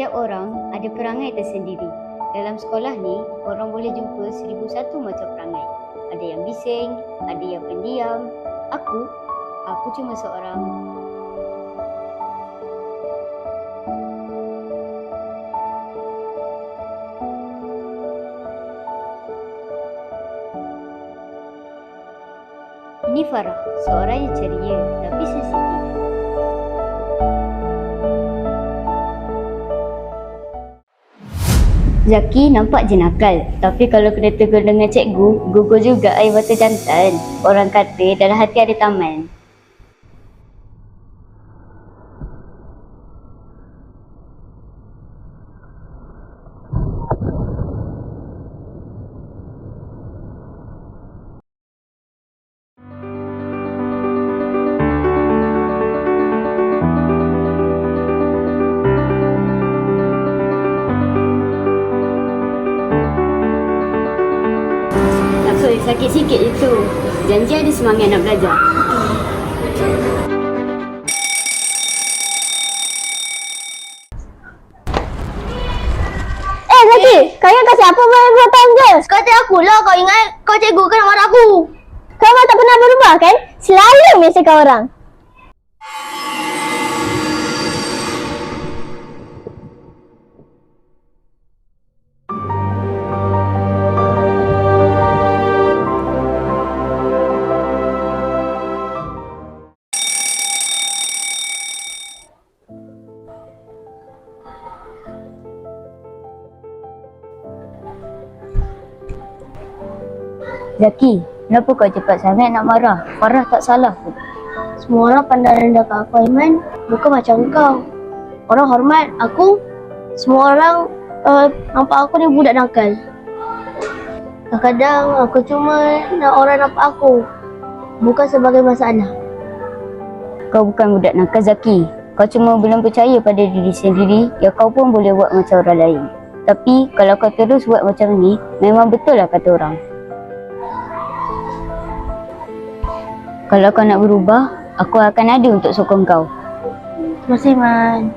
Setiap orang ada perangai tersendiri. Dalam sekolah ni, orang boleh jumpa 1001 macam perangai. Ada yang bising, ada yang pendiam. Aku cuma seorang. Ini Farah, seorang yang ceria tapi sensitif. Zaki nampak je nakal, tapi kalau kena tegur dengan cikgu, gugur juga air mata jantan. Orang kata dalam hati ada taman. Sakit sikit je tu. Janji ada semangat nak belajar. Zaki, kau ingat kasi apa buatan je? Kata aku lah, kau ingat kau cikgu kan marah aku. Kau memang tak pernah berubah kan? Selalu menyusahkan orang. Zaki, kenapa kau cepat sangat nak marah? Farah tak salah pun. Semua orang pandang rendah aku, Aiman. Bukan macam kau. Orang hormat aku. Semua orang nampak aku ni budak nakal. Kadang-kadang aku cuma nak orang nampak aku. Bukan sebagai masalah. Kau bukan budak nakal, Zaki. Kau cuma belum percaya pada diri sendiri yang kau pun boleh buat macam orang lain. Tapi kalau kau terus buat macam ni, memang betul lah kata orang. Kalau kau nak berubah, aku akan ada untuk sokong kau. Terima kasih, Man.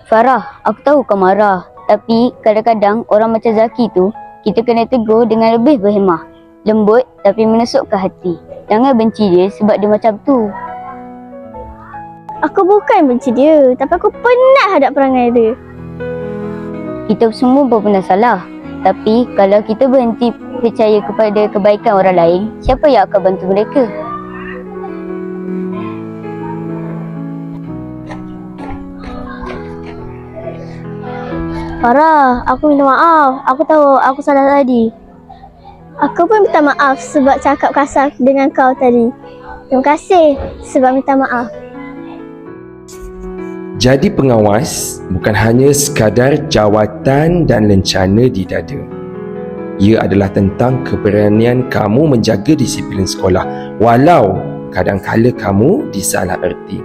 Farah, aku tahu kau marah. Tapi kadang-kadang orang macam Zaki tu, kita kena tegur dengan lebih berhemah. Lembut tapi menusuk ke hati. Jangan benci dia sebab dia macam tu. Aku bukan benci dia, tapi aku penat hadap perangai dia. Kita semua pun pernah salah. Tapi kalau kita berhenti percaya kepada kebaikan orang lain, siapa yang akan bantu mereka? Farah, aku minta maaf. Aku tahu aku salah tadi. Aku pun minta maaf sebab cakap kasar dengan kau tadi. Terima kasih sebab minta maaf. Jadi pengawas bukan hanya sekadar jawatan dan lencana di dada. Ia adalah tentang keberanian kamu menjaga disiplin sekolah walau kadang-kala kamu disalah erti.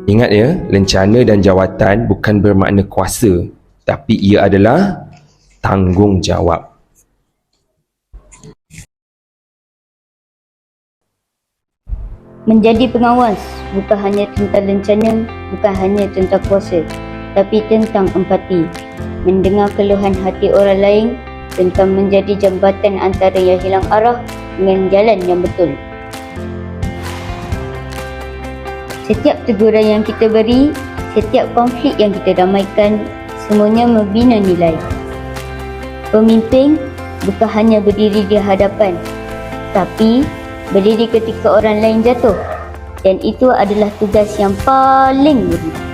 Ingat ya, lencana dan jawatan bukan bermakna kuasa, tapi ia adalah tanggungjawab. Menjadi pengawas bukan hanya tentang lencana, bukan hanya tentang kuasa, tapi tentang empati. Mendengar keluhan hati orang lain, tentang menjadi jambatan antara yang hilang arah dengan jalan yang betul. Setiap teguran yang kita beri, setiap konflik yang kita damaikan, semuanya membina nilai. Pemimpin bukan hanya berdiri di hadapan, tapi berdiri ketika orang lain jatuh, dan itu adalah tugas yang paling mudah.